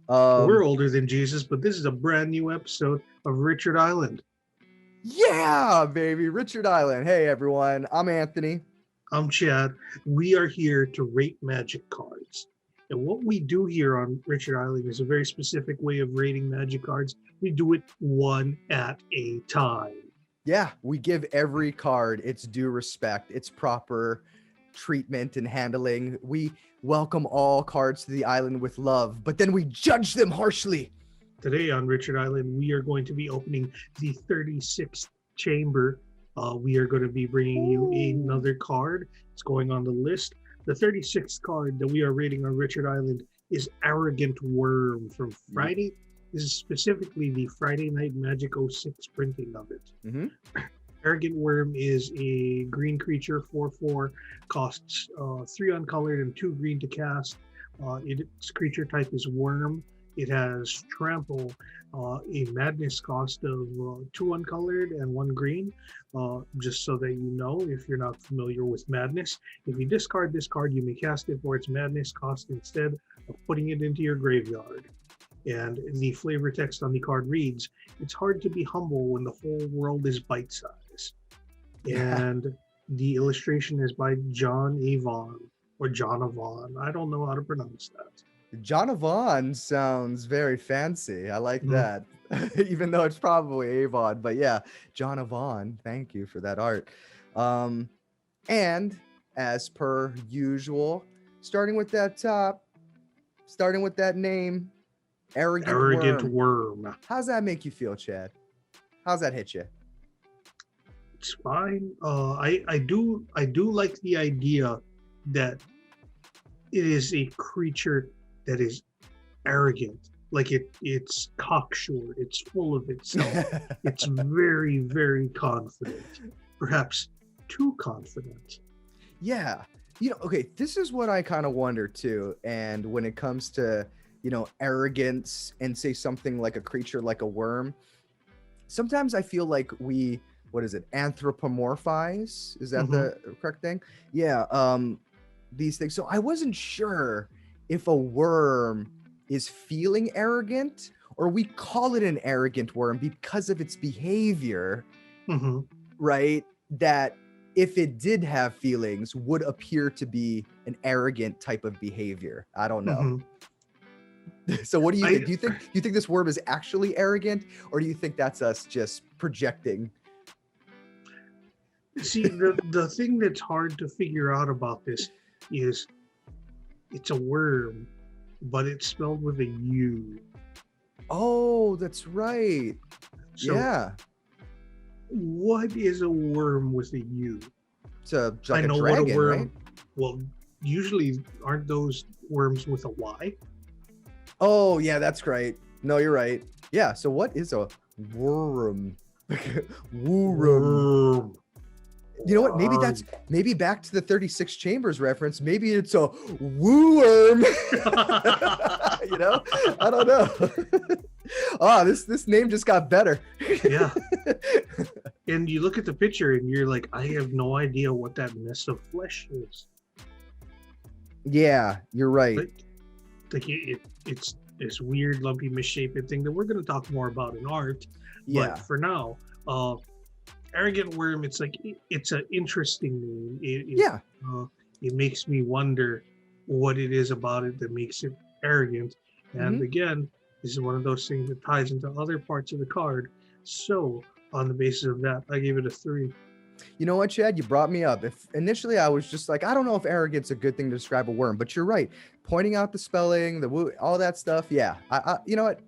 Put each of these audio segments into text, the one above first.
We're Um, older than Jesus, but this is a brand new episode of Richard Island. yeah, baby, Richard Island. Hey, everyone, I'm Anthony. I'm Chad. We are here to rate magic cards. And what we do here on Richard Island is a very specific way of rating magic cards. We do it one at a time. Yeah, we give every card its due respect, its proper treatment and handling. We welcome all cards to the island with love, but then we judge them harshly. Today on Richard Island, we are going to be opening the 36th chamber. We are going to be bringing you Ooh. another card. It's going on the list. The 36th card that we are rating on Richard Island is Arrogant Worm from Ye- Friday. This is specifically the Friday Night Magic '06 printing of it. mhm. Arrogant Worm is a green creature, 4/4, costs 3 uncolored and 2 green to cast. Its creature type is Worm. It has Trample, a Madness cost of 2 uncolored and 1 green. Just so that you know, if you're not familiar with Madness, if you discard this card, you may cast it for its Madness cost instead of putting it into your graveyard. And the flavor text on the card reads, "It's hard to be humble when the whole world is bite size." And the illustration is by John Avon or John Avon. I don't know how to pronounce that. Jonavon sounds very fancy. I like Mhm. that. Even though it's probably Avon, but yeah, Jonavon, thank you for that art. Um, and as per usual, starting with that top, starting with that name, Arrogant Arrogant Worm. Worm. How's that make you feel, Chad? How's that hit you? It's fine. I do like the idea that it is a creature that is arrogant. Like it's cocksure. It's full of itself. It's very, very confident. Perhaps too confident. Yeah. Okay, this is what I kind of wonder too. And when it comes to, arrogance and say something like a creature like a worm, sometimes I feel like what is it, anthropomorphize? Is that Hmm. the correct thing? Yeah. These things. So I wasn't sure if a worm is feeling arrogant or we call it an arrogant worm because of its behavior, Hmm. right? That if it did have feelings would appear to be an arrogant type of behavior. I don't know. Hmm. So what do you I think? Do you think this worm is actually arrogant, or do you think that's us just projecting? see the thing that's hard to figure out about this is it's a worm, but it's spelled with a U. Oh, that's right. So Yeah. what is a worm with a U? It's I like a know what a dragon, right? worm. Well, usually aren't those worms with a Y? Oh, yeah, that's right. No, you're right. Yeah, so what is a worm? Worm. Worm. You know what? Worm. Maybe back to the 36 chambers reference. Maybe it's a woo worm. I don't know. This name just got better. Yeah. And you look at the picture and you're like, I have no idea what that mess of flesh is. Yeah, you're right. It's this weird, lumpy, misshapen thing that we're going to talk more about in art. But Yeah. for now, uh, arrogant worm. It's like it's an interesting name. Yeah. It makes me wonder what it is about it that makes it arrogant. And Hmm. again, this is one of those things that ties into other parts of the card. So on the basis of that, I gave it a 3. You know what, Chad? You brought me up. If initially I was just like, I don't know if arrogant's a good thing to describe a worm, but you're right. Pointing out the spelling, the woo, all that stuff. Yeah. You know what?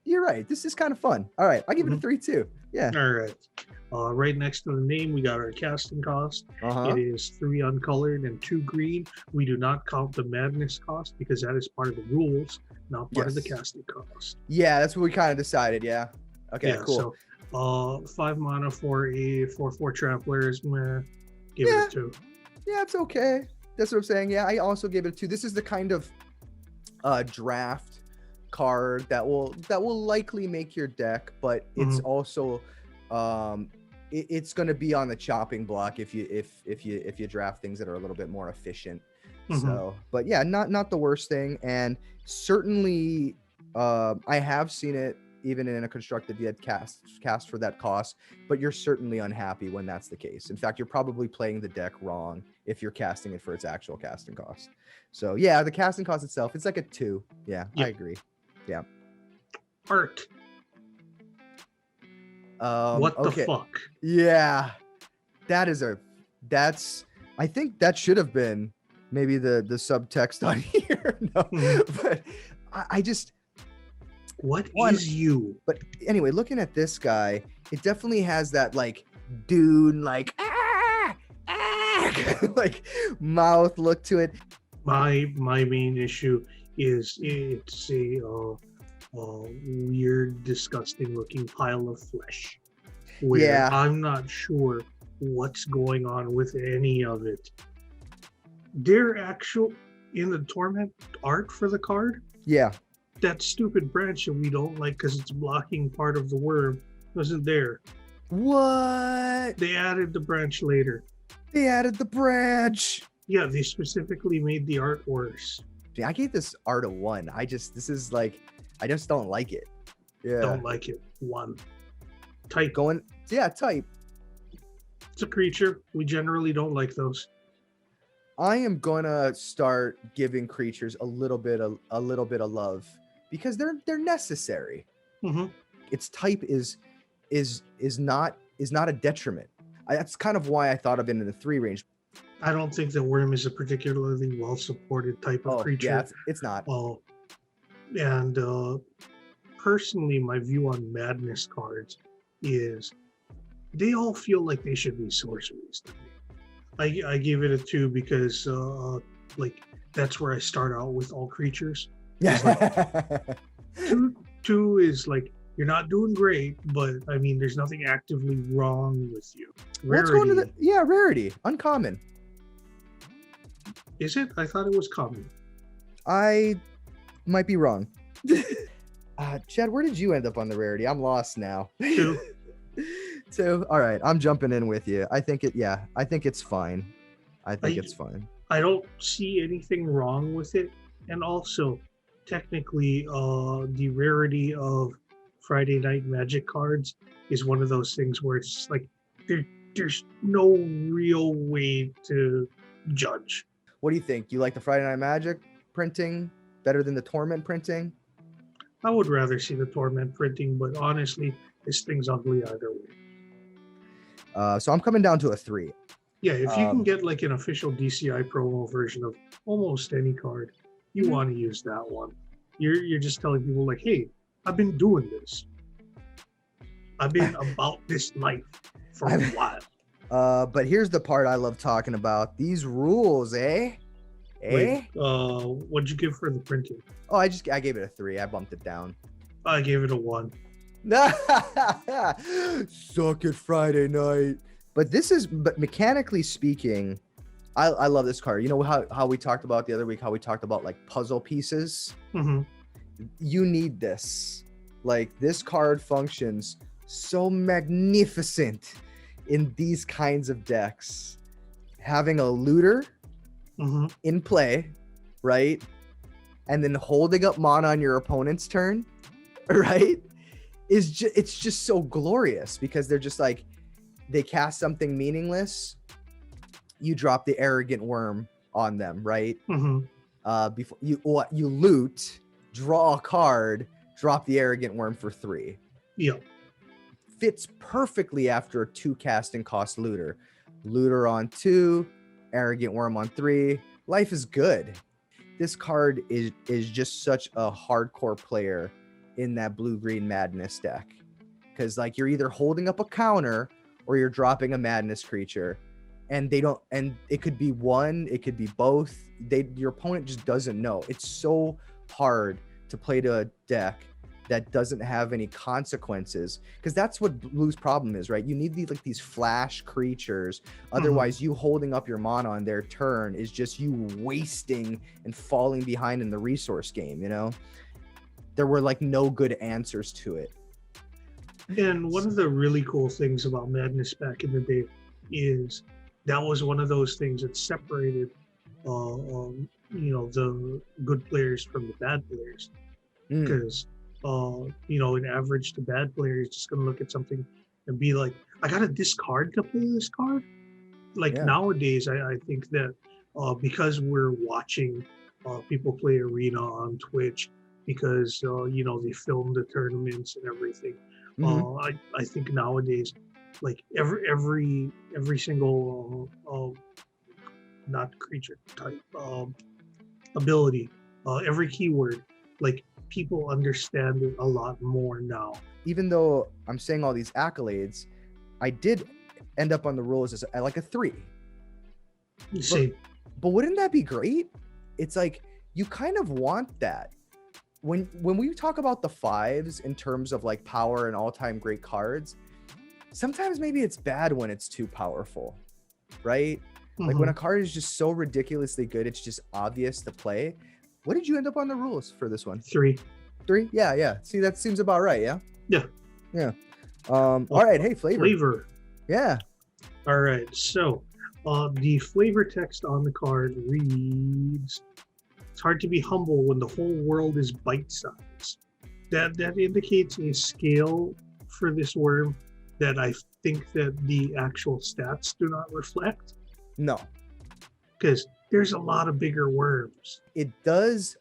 You're right. This is kind of fun. All right. I'll give it a Mhm. 3 too. Yeah. All right. Right next to the name, we got our casting cost. Uh-huh. It is 3 uncolored and 2 green. We do not count the madness cost because that is part of the rules, not part of the Yes. casting cost. Yeah, that's what we kind of decided. Yeah. Okay, Yeah, cool. so 5 mana for a 4/4 traveler is meh. Give it Yeah. a 2. Yeah, it's okay. That's what I'm saying. Yeah, I also gave it a 2. This is the kind of draft card that will likely make your deck, but it's Mhm. also it's going to be on the chopping block if you draft things that are a little bit more efficient. Mhm. So, but yeah, not the worst thing, and certainly I have seen it even in a constructed yet cast for that cost, but you're certainly unhappy when that's the case. In fact, you're probably playing the deck wrong if you're casting it for its actual casting cost. So yeah, the casting cost itself, it's like a 2. Yeah, I Yep. agree. Yeah. Art. What the Okay. fuck? Yeah. That's I think that should have been maybe the subtext on here. No, Mhm. but I just What one is you? but anyway, looking at this guy, it definitely has that like Dune like like mouth look to it. My main issue is it's a weird, disgusting looking pile of flesh. Where Yeah. I'm not sure what's going on with any of it. Their actual in the torment art for the card, Yeah. that stupid branch that we don't like because it's blocking part of the worm wasn't there. What? They added the branch later. They added the branch. Yeah, they specifically made the art worse. Dude, I gave this art a 1. I just don't like it. Yeah. Don't like it. 1. Type. Type. It's a creature. We generally don't like those. I am gonna start giving creatures a little bit of love because they're necessary. Hmm. Its type is not a detriment. That's kind of why I thought of it in the 3 range. I don't think the worm is a particularly well supported type of creature. Yeah, it's not. And personally, my view on madness cards is they all feel like they should be sorceries to me. I gave it a 2 because like that's where I start out with all creatures. Yeah. Two is like you're not doing great, but I mean there's nothing actively wrong with you. Let's go into rarity. Uncommon. Is it? I thought it was common. I might be wrong. Chad, where did you end up on the rarity? I'm lost now. 2. 2. All right, I'm jumping in with you. I think it's fine. It's fine. I don't see anything wrong with it. And also, technically, the rarity of Friday Night Magic cards is one of those things where it's like there's no real way to judge. What do you think? You like the Friday Night Magic printing better than the Torment printing? I would rather see the Torment printing, but honestly, this thing's ugly either way. So I'm coming down to a 3. Yeah, if you can get like an official DCI promo version of almost any card, you want to use that one. You're just telling people like, hey, I've been doing this. I've been about this life for a while. But here's the part I love talking about. These rules, eh? Wait, what'd you give for the printing? Oh, I gave it a 3. I bumped it down. I gave it a 1. Suck it, Friday night. But mechanically speaking, I love this card. You know how we talked about the other week, how we talked about like puzzle pieces? Mm-hmm. You need this. Like this card functions so magnificent in these kinds of decks. Having a looter in play, right? And then holding up mana on your opponent's turn, right? It's just so glorious because they're just like, they cast something meaningless, you drop the Arrogant Worm on them, right? Before you loot, draw a card, drop the Arrogant Worm for 3. Yeah. Fits perfectly after a 2 casting cost looter. Looter on 2, Arrogant Worm on 3. Life is good. This card is just such a hardcore player in that blue-green madness deck. Because like you're either holding up a counter or you're dropping a madness creature. And it could be one, it could be both. Your opponent just doesn't know. It's so hard to play to a deck that doesn't have any consequences, because that's what blue's problem is, right? You need these flash creatures. Otherwise, you holding up your mana on their turn is just you wasting and falling behind in the resource game, you know? There were like no good answers to it. And one of the really cool things about Madness back in the day is that was one of those things that separated the good players from the bad players. Mm, because an average to bad player is just gonna look at something and be like, I gotta discard to play this card. Like yeah. nowadays, I think that because we're watching people play Arena on Twitch, because they film the tournaments and everything. Hmm. I think nowadays, like every single not creature type ability, every keyword, like people understand it a lot more now. Even though I'm saying all these accolades, I did end up on the rules as like a 3. You But say, but wouldn't that be great? It's like you kind of want that. When we talk about the 5s in terms of like power and all-time great cards, sometimes maybe it's bad when it's too powerful, right? Like when a card is just so ridiculously good, it's just obvious to play. What did you end up on the rules for this one? 3. 3? Yeah. See, that seems about right, yeah? Yeah. Yeah. All right, hey, Flavor. Yeah. All right, so the flavor text on the card reads, "It's hard to be humble when the whole world is bite size." That indicates a scale for this worm that I think that the actual stats do not reflect, No, because there's a lot of bigger worms. it does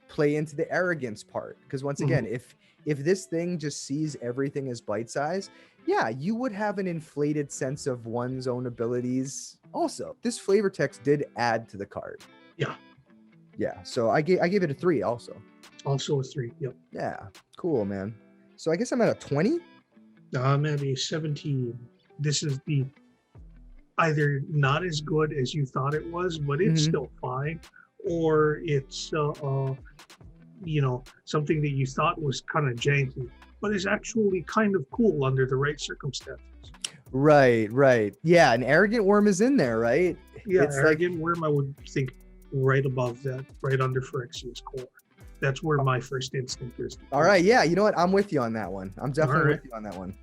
play into the arrogance part, because once again, if this thing just sees everything as bite size, yeah, you would have an inflated sense of one's own abilities. Also, this flavor text did add to the card. Yeah, so I gave it a 3 also. Also a 3. Yep. Yeah, cool, man. So I guess I'm at a 20. I'm at a 17. This is the either not as good as you thought it was, but it's still fine, or it's something that you thought was kind of janky, but is actually kind of cool under the right circumstances. Right. Yeah, an arrogant worm is in there, right? Yeah, It's arrogant worm, I would think right above that, right under Phyrexia's core. That's where my first instinct is. All right, yeah, you know what? I'm with you on that one. I'm definitely All right. with you on that one.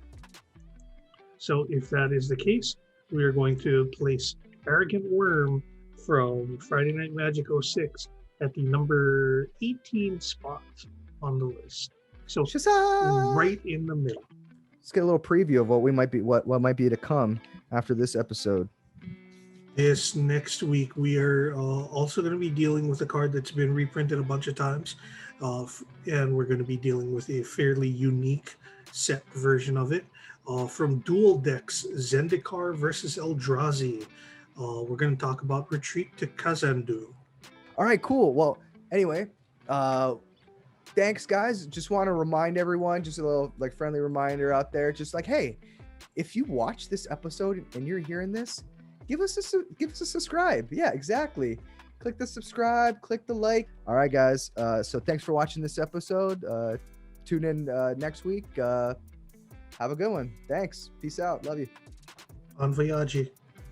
So if that is the case, we are going to place Arrogant Worm from Friday Night Magic 06 at the number 18 spot on the list. So Shazam! right in the middle. Let's get a little preview of what might be to come after this episode. This next week, we are also going to be dealing with a card that's been reprinted a bunch of times, and we're going to be dealing with a fairly unique set version of it. From Dual Decks, Zendikar versus Eldrazi. We're going to talk about Retreat to Kazandu. All right, cool. Well, anyway, thanks, guys. Just want to remind everyone, just a little like friendly reminder out there, just like, hey, if you watch this episode and you're hearing this, give us a subscribe. Yeah, exactly. Click the subscribe, click the like. All right, guys. So thanks for watching this episode. Tune in next week. Have a good one. Thanks. Peace out. Love you. On Voyage.